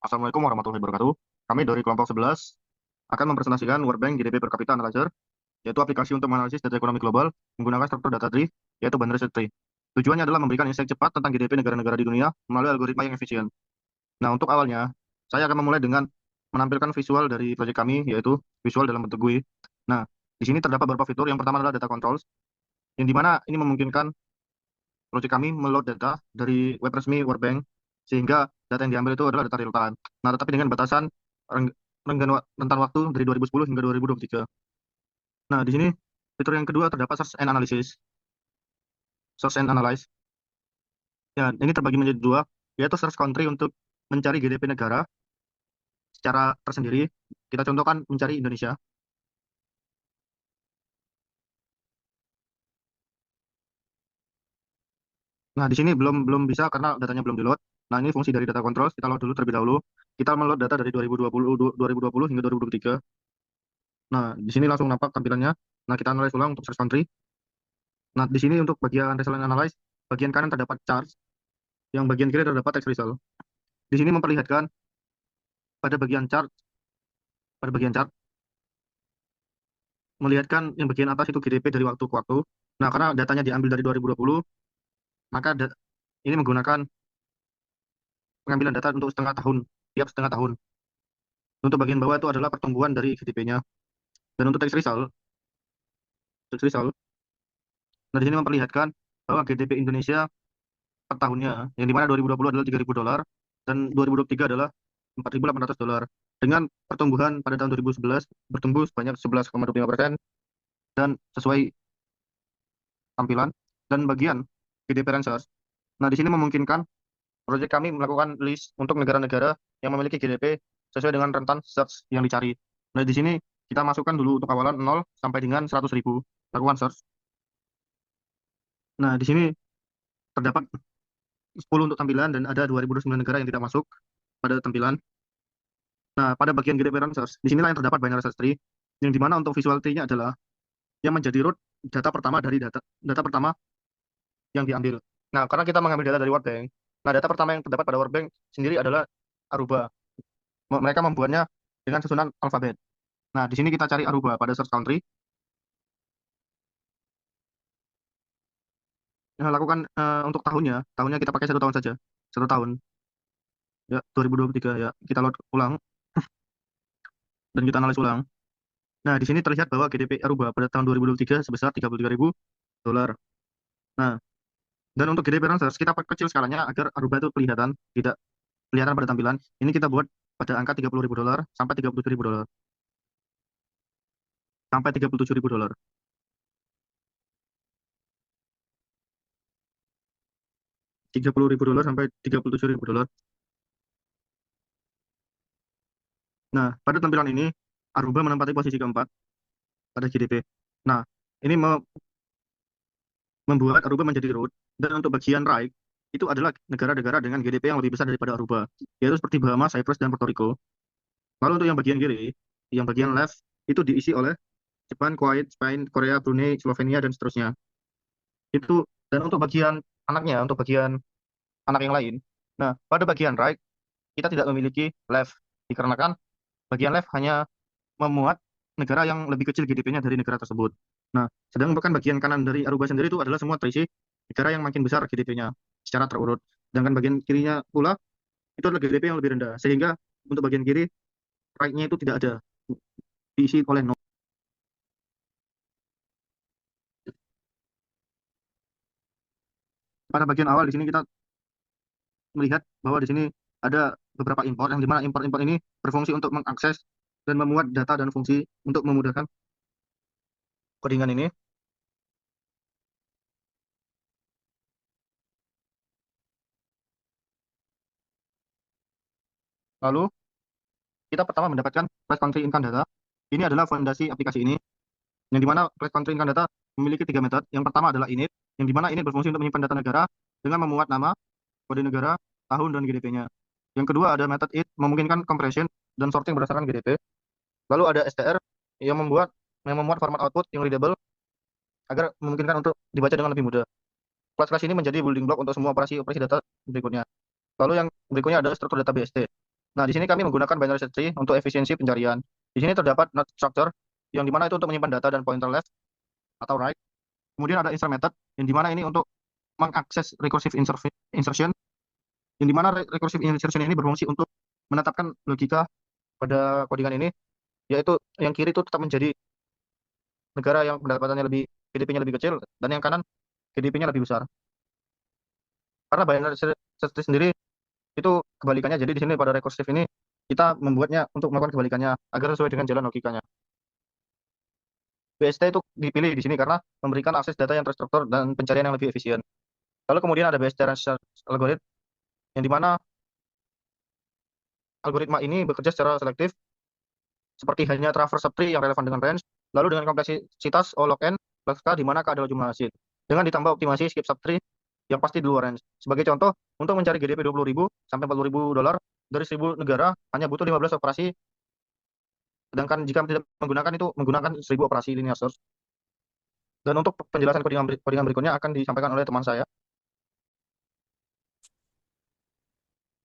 Assalamualaikum warahmatullahi wabarakatuh. Kami dari kelompok 11 akan mempresentasikan World Bank GDP per kapita analyzer, yaitu aplikasi untuk menganalisis data ekonomi global menggunakan struktur data tree, yaitu binary search tree. Tujuannya adalah memberikan insight cepat tentang GDP negara-negara di dunia melalui algoritma yang efisien. Nah, untuk awalnya, saya akan memulai dengan menampilkan visual dari proyek kami, yaitu visual dalam bentuk GUI. Nah, di sini terdapat beberapa fitur. Yang pertama adalah data controls, yang dimana ini memungkinkan proyek kami meload data dari web resmi World Bank, sehingga data yang diambil itu adalah data real time. Nah, tetapi dengan batasan rentan waktu dari 2010 hingga 2023. Nah, di sini fitur yang kedua terdapat search and analysis. Search and analyze. Ya, ini terbagi menjadi dua, yaitu search country untuk mencari GDP negara secara tersendiri. Kita contohkan mencari Indonesia. Nah, di sini belum belum bisa karena datanya belum di-load. Nah, ini fungsi dari data control. Kita load dulu terlebih dahulu. Kita meload data dari 2020 hingga 2023. Nah, di sini langsung nampak tampilannya. Nah, kita analyze ulang untuk search country. Nah, di sini untuk bagian result analyze, bagian kanan terdapat charts, yang bagian kiri terdapat text result. Di sini memperlihatkan pada bagian chart, pada bagian chart melihatkan yang bagian atas itu GDP dari waktu ke waktu. Nah, karena datanya diambil dari 2020, maka ini menggunakan pengambilan data untuk setengah tahun, tiap setengah tahun. Untuk bagian bawah itu adalah pertumbuhan dari GDP-nya. Dan untuk text result, nah di sini memperlihatkan bahwa GDP Indonesia per tahunnya, yang dimana 2020 adalah 3.000 dolar dan 2023 adalah 4.800 dolar. Dengan pertumbuhan pada tahun 2011 bertumbuh sebanyak 11,25% dan sesuai tampilan dan bagian GDP Rangers. Nah, di sini memungkinkan proyek kami melakukan list untuk negara-negara yang memiliki GDP sesuai dengan rentan search yang dicari. Nah, di sini kita masukkan dulu untuk awalan 0 sampai dengan 100.000, lakukan search. Nah, di sini terdapat 10 untuk tampilan dan ada 2009 negara yang tidak masuk pada tampilan. Nah, pada bagian GDP Rangers, di sinilah yang terdapat binary search tree, yang dimana untuk visual tree-nya adalah yang menjadi root data pertama dari data pertama yang diambil. Nah, karena kita mengambil data dari World Bank, nah data pertama yang terdapat pada World Bank sendiri adalah Aruba. Mereka membuatnya dengan susunan alfabet. Nah, di sini kita cari Aruba pada search country. Nah, lakukan untuk tahunnya kita pakai 1 tahun saja, 1 tahun. Ya, 2023 ya. Kita load ulang dan kita analis ulang. Nah, di sini terlihat bahwa GDP Aruba pada tahun 2023 sebesar 33.000 dolar. Nah, dan untuk GDP Rangers kita kecil skalanya agar Aruba itu tidak kelihatan pada tampilan. Ini kita buat pada angka 30.000 dolar sampai 37.000 dolar. Sampai 37.000 dolar. 30.000 dolar sampai 37.000 dolar. Nah, pada tampilan ini Aruba menempati posisi keempat pada GDP. Nah, ini membuat Aruba menjadi root, dan untuk bagian right itu adalah negara-negara dengan GDP yang lebih besar daripada Aruba, yaitu seperti Bahamas, Cyprus, dan Puerto Rico. Lalu untuk yang bagian kiri, yang bagian left itu diisi oleh Jepang, Kuwait, Spain, Korea, Brunei, Slovenia, dan seterusnya. Itu, dan untuk bagian anaknya, untuk bagian anak yang lain. Nah, pada bagian right kita tidak memiliki left dikarenakan bagian left hanya memuat negara yang lebih kecil GDP-nya dari negara tersebut. Nah, sedang bukan bagian kanan dari Aruba sendiri itu adalah semua terisi negara yang makin besar GDP-nya secara terurut. Sedangkan bagian kirinya pula itu adalah GDP yang lebih rendah. Sehingga untuk bagian kiri, right-nya itu tidak ada, diisi oleh no. Pada bagian awal di sini kita melihat bahwa di sini ada beberapa import, yang dimana import-import ini berfungsi untuk mengakses dan memuat data dan fungsi untuk memudahkan codingan ini. Lalu kita pertama mendapatkan Flash Country Income Data. Ini adalah fondasi aplikasi ini, yang dimana Flash Country Income Data memiliki 3 metode. Yang pertama adalah init, yang dimana init berfungsi untuk menyimpan data negara dengan memuat nama, kode negara, tahun, dan GDP-nya. Yang kedua ada method it, memungkinkan compression dan sorting berdasarkan GDP. Lalu ada str, yang memuat format output yang readable agar memungkinkan untuk dibaca dengan lebih mudah. Kelas-kelas ini menjadi building block untuk semua operasi-operasi data berikutnya. Lalu yang berikutnya adalah struktur data BST. Nah, di sini kami menggunakan binary search tree untuk efisiensi pencarian. Di sini terdapat node structure, yang dimana itu untuk menyimpan data dan pointer left atau right. Kemudian ada insert method, yang dimana ini untuk mengakses recursive insertion, yang dimana recursive insertion ini berfungsi untuk menetapkan logika pada codingan ini, yaitu yang kiri itu tetap menjadi negara yang pendapatannya lebih, GDP-nya lebih kecil, dan yang kanan GDP-nya lebih besar. Karena binary search tree sendiri itu kebalikannya, jadi di sini pada recursive ini kita membuatnya untuk melakukan kebalikannya agar sesuai dengan jalan logikanya. BST itu dipilih di sini karena memberikan akses data yang terstruktur dan pencarian yang lebih efisien. Lalu kemudian ada BST Range Algorithm, yang dimana algoritma ini bekerja secara selektif, seperti hanya traverse subtree yang relevan dengan range, lalu dengan kompleksitas O log n plus K di mana K adalah jumlah hasil. Dengan ditambah optimasi skip subtree yang pasti di luar range. Sebagai contoh, untuk mencari GDP 20.000 sampai 40.000 dolar dari 1.000 negara hanya butuh 15 operasi, sedangkan jika tidak menggunakan itu menggunakan 1.000 operasi linear search. Dan untuk penjelasan codingan berikutnya akan disampaikan oleh teman saya.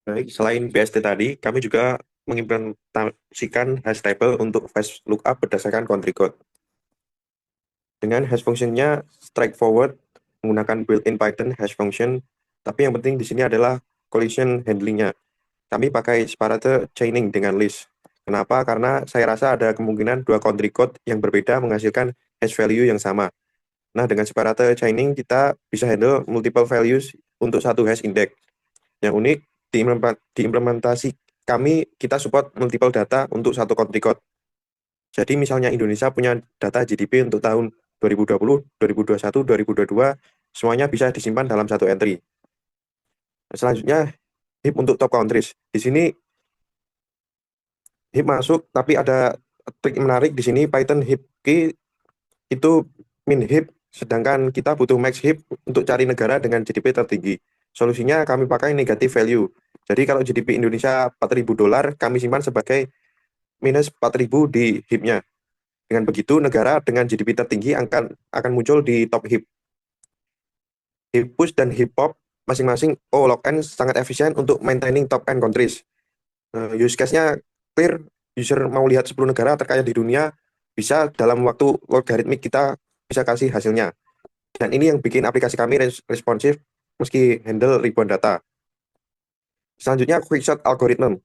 Baik, selain BST tadi, kami juga mengimplementasikan hash table untuk fast lookup berdasarkan country code. Dengan hash functionnya straightforward, menggunakan built-in Python hash function, tapi yang penting di sini adalah collision handlingnya. Kami pakai separate chaining dengan list. Kenapa? Karena saya rasa ada kemungkinan dua country code yang berbeda menghasilkan hash value yang sama. Nah, dengan separate chaining, kita bisa handle multiple values untuk satu hash index. Yang unik, diimplementasi kami, kita support multiple data untuk satu country code. Jadi misalnya Indonesia punya data GDP untuk tahun 2020, 2021, 2022, semuanya bisa disimpan dalam satu entry. Selanjutnya, heap untuk top countries. Di sini heap masuk, tapi ada trik menarik di sini, Python heap key itu min heap, sedangkan kita butuh max heap untuk cari negara dengan GDP tertinggi. Solusinya kami pakai negative value. Jadi kalau GDP Indonesia 4.000 dolar, kami simpan sebagai minus 4.000 di heap-nya. Dengan begitu, negara dengan GDP tertinggi akan muncul di top heap. Heap push dan heap pop masing-masing O log n sangat efisien untuk maintaining top n countries. Use case-nya clear, user mau lihat 10 negara terkaya di dunia, bisa dalam waktu logarithmic kita bisa kasih hasilnya. Dan ini yang bikin aplikasi kami responsif meski handle ribuan data. Selanjutnya quicksort algorithm.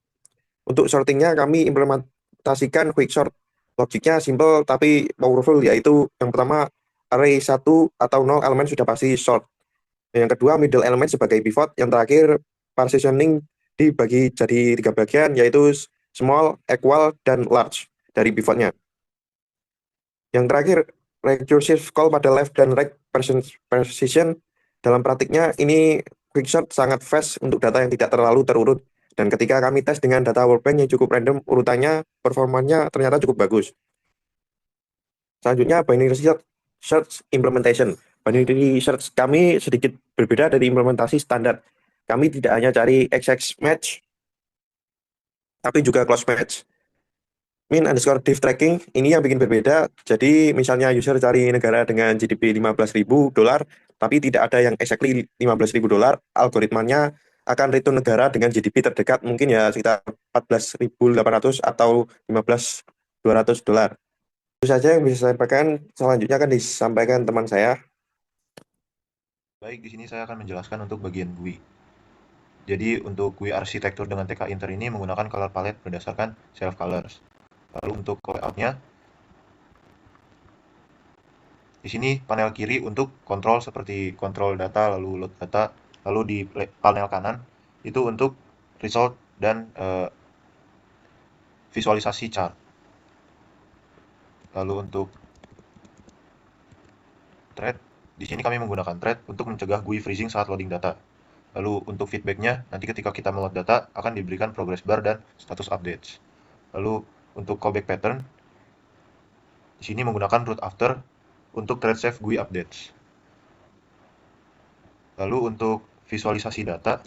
Untuk sortingnya kami implementasikan quicksort. Logiknya simple tapi powerful, yaitu yang pertama array 1 atau 0 elemen sudah pasti sort. Yang kedua middle element sebagai pivot. Yang terakhir partitioning dibagi jadi 3 bagian, yaitu small, equal, dan large dari pivotnya. Yang terakhir recursive call pada left dan right precision. Dalam praktiknya ini quicksort sangat fast untuk data yang tidak terlalu terurut. Dan ketika kami tes dengan data workbench yang cukup random urutannya, performanya ternyata cukup bagus. Selanjutnya binary search implementation. Binary search kami sedikit berbeda dari implementasi standar. Kami tidak hanya cari exact match, tapi juga close match. Min underscore div tracking ini yang bikin berbeda. Jadi misalnya user cari negara dengan GDP 15.000 dolar, tapi tidak ada yang exactly 15.000 dolar, algoritmanya akan return negara dengan GDP terdekat mungkin ya sekitar 14.800 atau 15.200 dolar. Itu saja yang bisa saya sampaikan. Selanjutnya akan disampaikan teman saya. Baik, di sini saya akan menjelaskan untuk bagian GUI. Jadi untuk GUI arsitektur dengan TK Inter ini menggunakan color palette berdasarkan self colors. Lalu untuk layoutnya, di sini panel kiri untuk kontrol seperti kontrol data, lalu load data, lalu di panel kanan itu untuk result dan visualisasi chart. Lalu untuk thread, di sini kami menggunakan thread untuk mencegah GUI freezing saat loading data. Lalu untuk feedbacknya, nanti ketika kita meload data akan diberikan progress bar dan status updates. Lalu untuk callback pattern, di sini menggunakan root after untuk thread save GUI updates. Lalu untuk visualisasi data,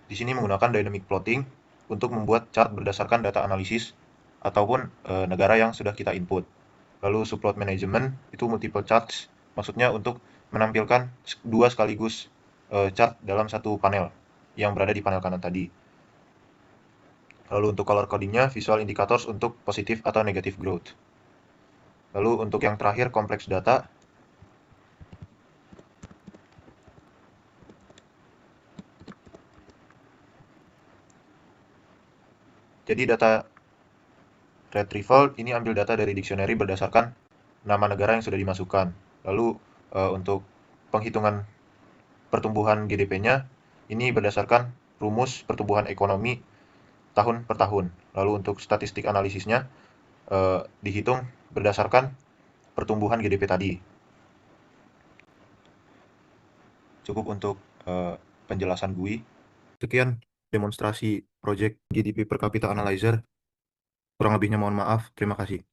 di sini menggunakan dynamic plotting untuk membuat chart berdasarkan data analisis ataupun negara yang sudah kita input. Lalu subplot management itu multiple charts, maksudnya untuk menampilkan dua sekaligus chart dalam satu panel yang berada di panel kanan tadi. Lalu untuk color codingnya, visual indicators untuk positif atau negatif growth. Lalu untuk yang terakhir, complex data. Jadi data retrieval ini ambil data dari dictionary berdasarkan nama negara yang sudah dimasukkan. Lalu untuk penghitungan pertumbuhan GDP-nya ini berdasarkan rumus pertumbuhan ekonomi tahun per tahun. Lalu untuk statistik analisisnya dihitung berdasarkan pertumbuhan GDP tadi. Cukup untuk penjelasan GUI. Sekian demonstrasi project GDP per capita analyzer. Kurang lebihnya mohon maaf. Terima kasih.